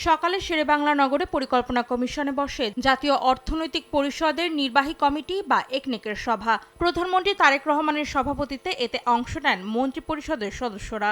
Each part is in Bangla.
সকালে শেরেবাংলা নগরে পরিকল্পনা কমিশনে বসে জাতীয় অর্থনৈতিক পরিষদের নির্বাহী কমিটি বা একনেকের সভা। প্রধানমন্ত্রী তারেক রহমানের সভাপতিত্বে এতে অংশ নেন মন্ত্রিপরিষদের সদস্যরা।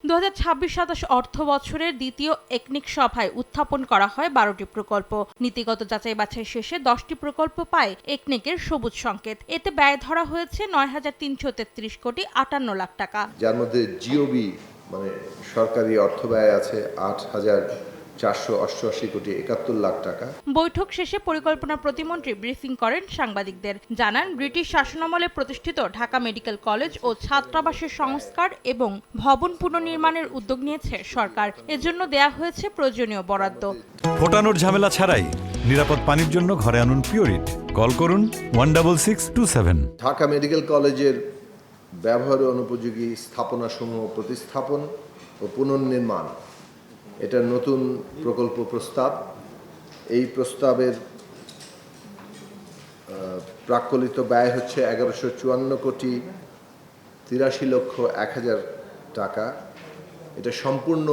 2026-27 অর্থ বছরের দ্বিতীয় একনেক সভায় উত্থাপন করা হয় 12টি প্রকল্প। নীতিগত যাচাই বাছাই শেষে 10টি প্রকল্প পায় একনেকের সবুজ সংকেত। এতে ব্যয় ধরা হয়েছে 9,333 কোটি 58 লাখ টাকা, যার মধ্যে জিওবি মানে সরকারি অর্থ ব্যয় আছে 8,488 কোটি 71 লাখ টাকা। বৈঠক শেষে পরিকল্পনা প্রতিমন্ত্রী ব্রিফিং করেন সাংবাদিকদের। জানান, ব্রিটিশ শাসনামলে প্রতিষ্ঠিত ঢাকা মেডিকেল কলেজ ও ছাত্রাবাসের সংস্কার এবং ভবন পুনর্নির্মাণের উদ্যোগ নিয়েছে সরকার। এজন্য দেয়া হয়েছে প্রয়োজনীয় বরাদ্দ। ফোটানোর ঝামেলা ছাড়াই নিরাপদ পানির জন্য ঘরে আনুন পিওরিট। কল করুন 16627। ঢাকা মেডিকেল কলেজের ব্যবহার অনুপযোগী স্থাপনাসমূহ প্রতিস্থাপন ও পুনর্নির্মাণ, এটা নতুন প্রকল্প প্রস্তাব। এই প্রস্তাবের প্রাক্কলিত ব্যয় হচ্ছে 1154 কোটি 83 লক্ষ 1,000 টাকা। এটা সম্পূর্ণ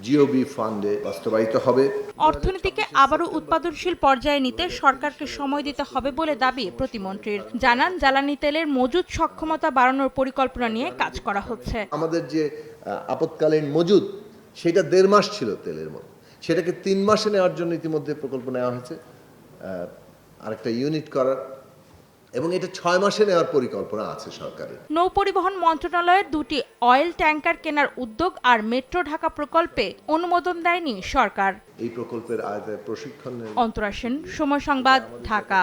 জিওবি ফান্ডে বাস্তবায়িত হবে। অর্থনীতিকে আবারও উৎপাদনশীল পর্যায়ে নিতে সরকারকে সময় দিতে হবে বলে দাবি প্রতিমন্ত্রীর। জানান, জ্বালানি তেলের মজুদ সক্ষমতা বাড়ানোর পরিকল্পনা নিয়ে কাজ করা হচ্ছে। আমাদের যে আপৎকালীন মজুদ, সেটা 1.5 মাস ছিল তেলের মধ্যে, সেটাকে 3 মাসে নেওয়ার জন্য ইতিমধ্যে প্রকল্প নেওয়া হয়েছে আরেকটা ইউনিট করার, এবং এটা 6 মাসে নেওয়ার পরিকল্পনা আছে সরকারের। নৌপরিবহন মন্ত্রণালয়ের 2টি অয়েল ট্যাঙ্কার কেনার উদ্যোগ আর মেট্রো ঢাকা প্রকল্পে অনুমোদন দেয়নি সরকার। এই প্রকল্পের আওতায় প্রশিক্ষণ। অন্তরা সেন, সময় সংবাদ, ঢাকা।